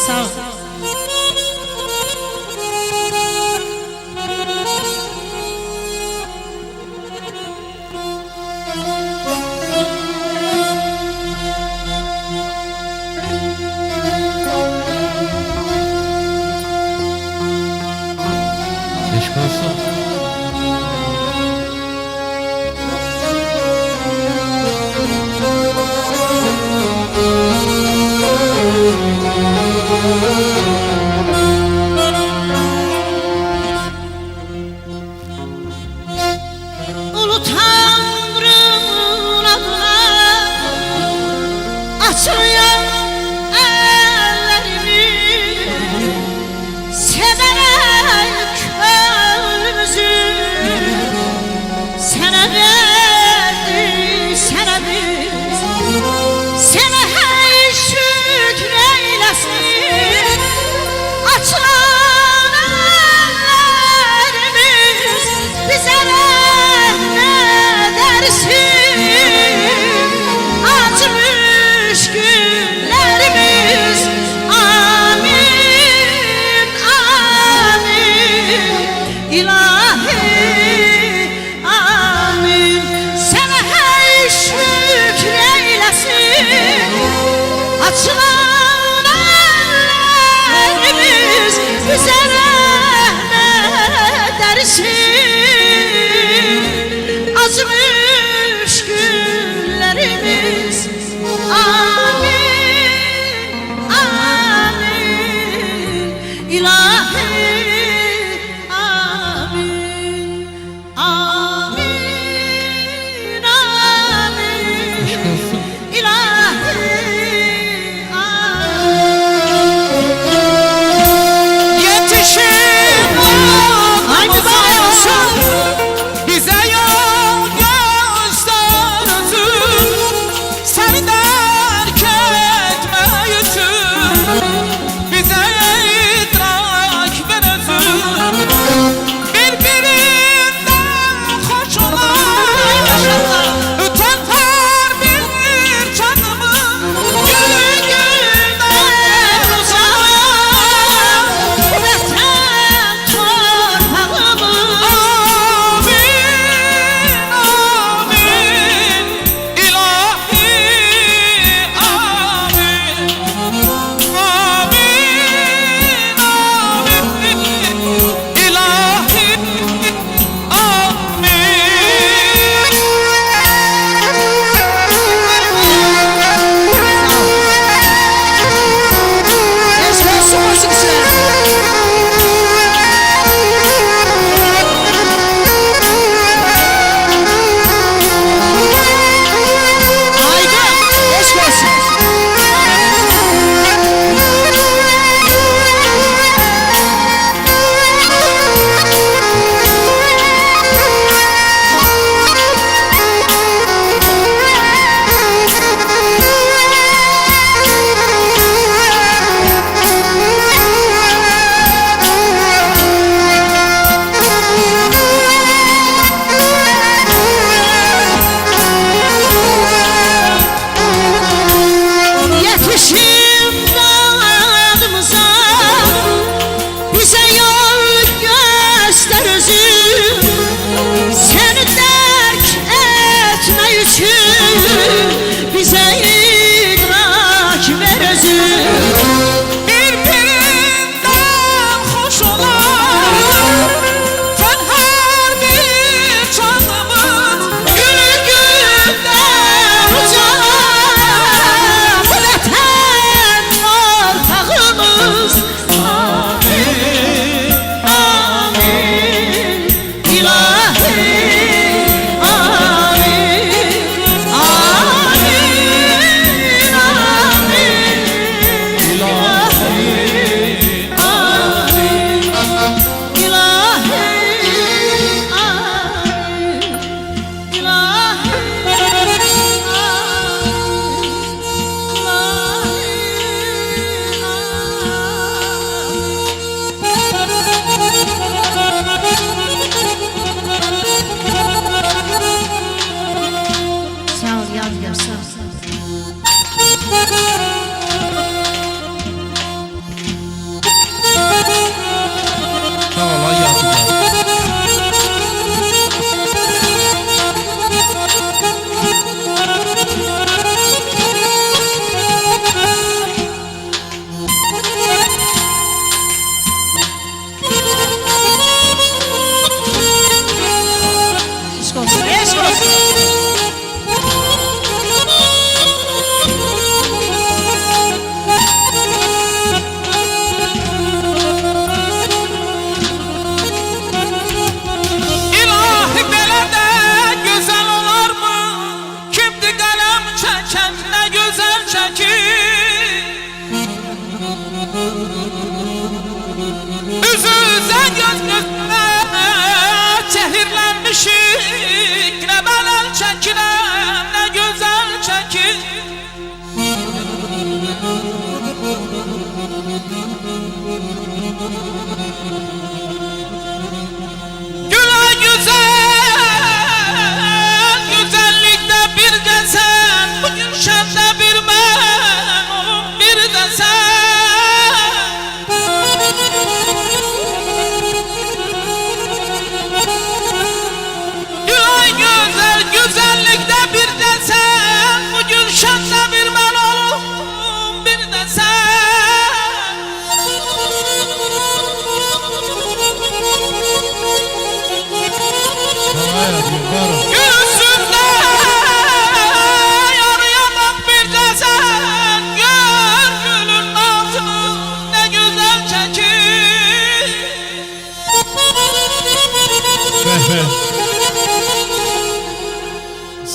Sağ ol. Aşk olsun. Ulu Tanrı'nın adına açıyorum ellerimi, severek gönlümüzü sana verdik, sana biz, sana her şükreylesin.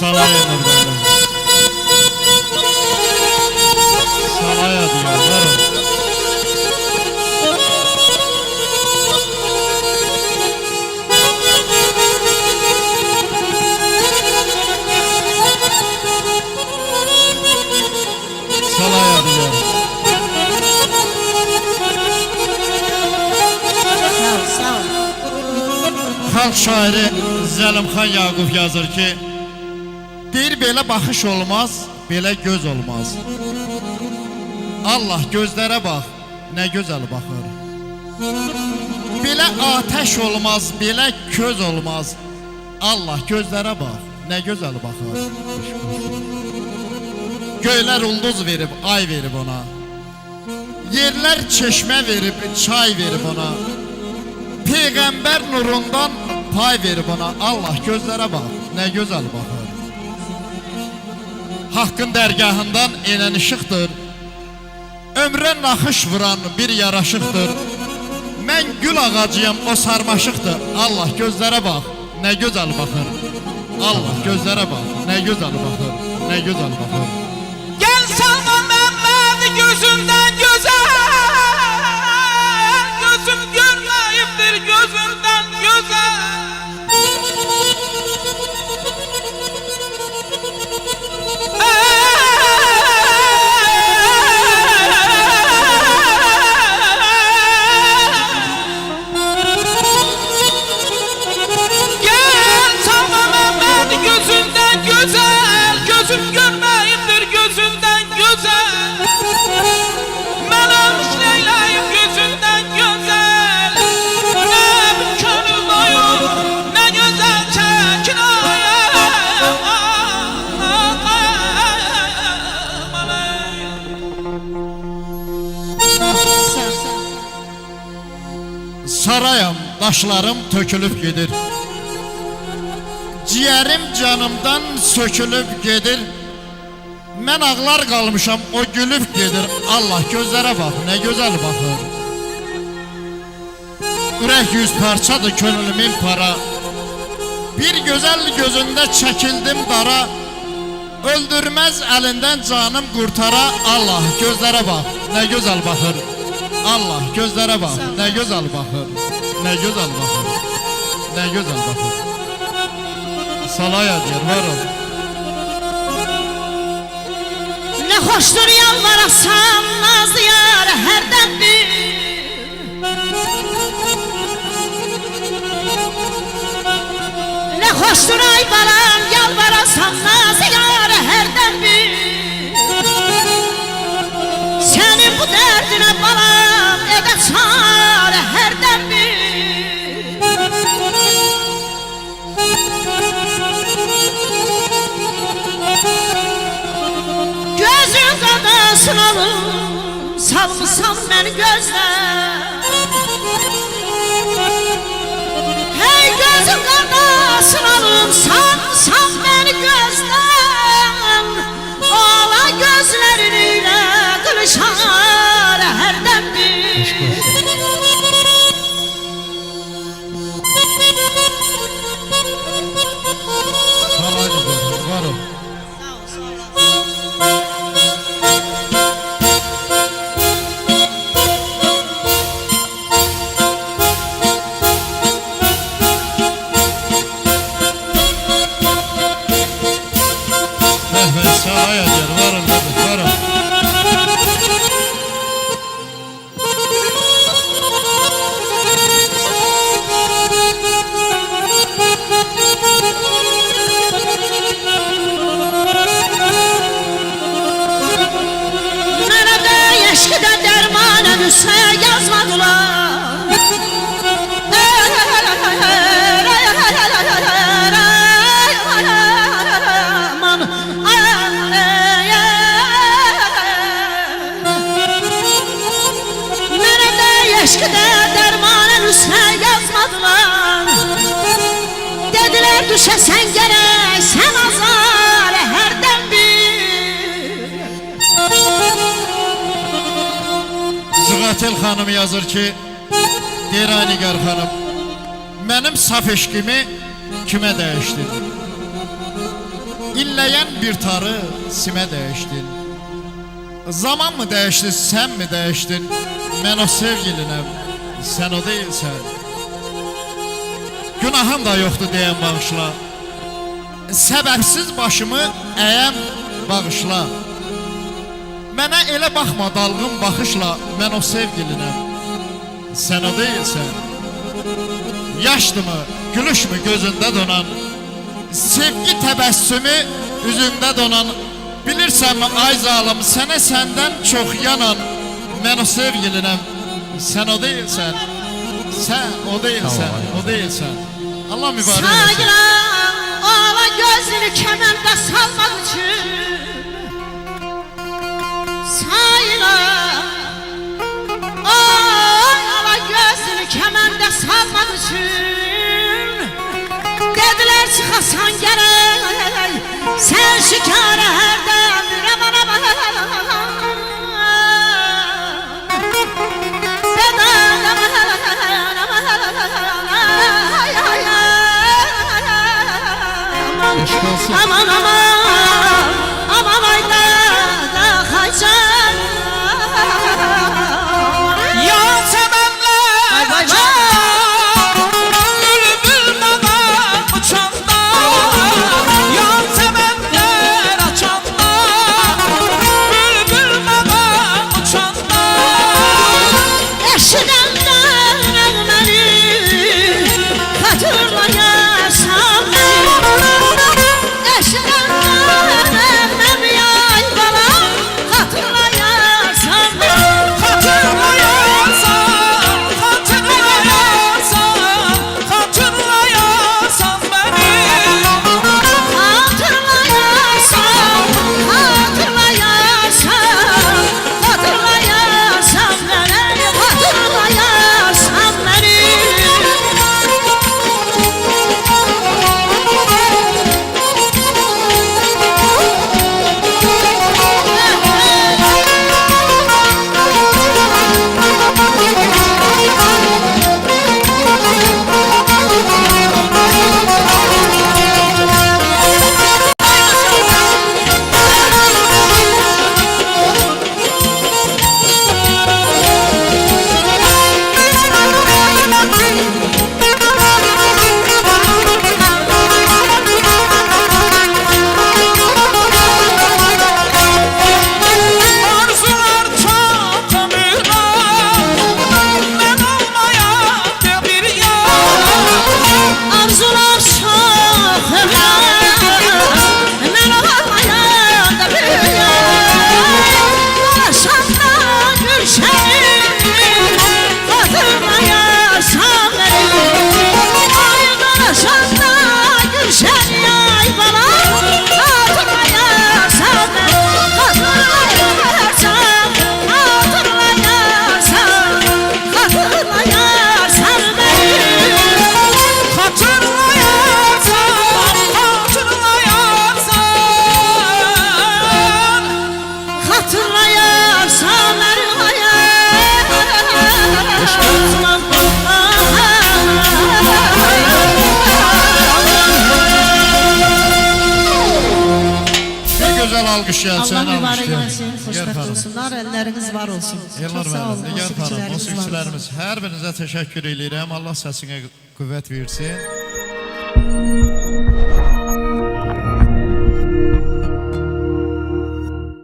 Salaya Nurdan. Salaya diyor. Var ol. Salaya diyor. Sağ ol, sağ ol. Xalq şairi Zəlimxan Yaqub yazır ki, deyir belə baxış olmaz, belə göz olmaz. Allah gözlərə bax, nə gözəl baxır. Belə ateş olmaz, belə köz olmaz. Allah gözlərə bax, nə gözəl baxır. Göylər ulduz verib, ay verib ona. Yerlər çeşmə verib, çay verib ona. Peyğəmbər nurundan pay verib ona. Allah gözlərə bax, nə gözəl baxır. Haqqın dərgahından enən işıqdır. Ömrə naxış vuran bir yaraşıqdır. Mən gül ağacıyam, o sarmaşıqdır. Allah gözlərə bax, nə gözəl baxır. Allah gözlərə bax, nə gözəl baxır. Nə gözəl baxır. Gel salma Mehmet gözümden güzel. Gözüm görmeyiptir gözümden güzel. Gel salma Mehmet gözümden güzel. Gözüm görmeyiptir gözümden güzel. Ben olmuş Leyla'yım gözünden güzel. Ne bir könül doyum, ne güzel çekin Sağ ol. Sarayam, daşlarım tökülüb gedir. Ciğerim canımdan sökülüb gedir. Mən ağlar qalmışam, o gülüb gedir. Allah gözlərə bax, nə gözəl baxır. Ürək yüz parçadır, könlümün para. Bir gözəl gözündə çəkildim dara. Öldürməz əlindən canım qurtara. Allah gözlərə bax, nə gözəl baxır. Allah gözlərə bax, nə gözəl baxır. Nə gözəl baxır. Nə gözəl baxır. Salaya deyir, var ol. Ne hoştur yalvarasan nazlı yar herden bir. Ne hoştur ay balam yalvarasan nazlı yar herden bir. Senin bu derdine balam ede çare herden bir. Gözün qadasın alım, salmışsan məni gözlər. Hey gözün qadasın alım, salmışsan məni gözlər. Ala gözlərin ilə qılışar hərdən bir. Salaya deyir, var ol. Salaya deyir, var ol, var ol. Mənə də eşqdə dərmanə düşsə yazmadılar. Aman, mənə də eşqdə dərmanə düşsə yazmadılar. Dedilər düşəsən gərək sən azar hərdən bir. Zıqatil xanım yazır ki, deyir ay Nigar xanım, mənim saf eşqimi kimə dəyişdir? İlleyen bir tarı simə dəyişdin. Zaman mı değişti, sen mi değiştin? Ben o sevgilinəm, sen o değilsen. Günahım da yoktu diyen bağışla. Sebepsiz başımı əyəm bağışla. Mənə elə baxma dalğın baxışla, ben o sevgilinəm, sen o değilsen. Yaşdı mı, gülüş mü gözünde donan, sevgi təbəssümü üzündə donan, bilirsən mi ay zalım, sənə səndən çox yanan, mən o sevgilinəm, sən o değilsən, sən o değilsən, o değilsən. Allah mübarək etsin. Sayılan ala gözünü kəməndə salmaq üçün, sayılan ala gözünü kəməndə salmaq üçün, dediler çıxasan gərək, sen şikara hərdən bir aman aman. Aman aman, aman ayda da kaçan. Ya sevenler açanda, bülbül bana uçanda. Ya sevenler açanda, bülbül bana uçanda. Eşidenden beni hatırlayarsan beni. Eşidenden yay bana hatırlayarsan beni. Hatırlayarsan, hatırlayarsan, hatırlayarsan beni. Hatırlayarsan, hatırlayarsan, hatırlayarsan beni, hatırlayarsan beni. Arzular çok ömürler, ben olmaya bir yar. Arzular çok ömrüm, ben olamayan da bir yer. Dolaşanda gülşenim, hatırlayarsan beni. Ay dolaşanda gülşen yay bana, hatırlayarsan beni. Hatırlayarsan, hatırlayarsan, hatırlayarsan beni. Hatırlayarsan, hatırlayarsan. Hatırlayarsan Bir güzel alkış gelsin, Allah mübarek alkışlayalım. olsun, Gel hoşbəxt hanım. olsunlar, elleriniz var olsun. Yıllar Çok sağ olun, müəllim, Nigar xanım, musiqiçilərimiz var olsun. musiqiçilərimiz, hər birinizə təşəkkür edirəm. Allah səsinə qüvvət versin.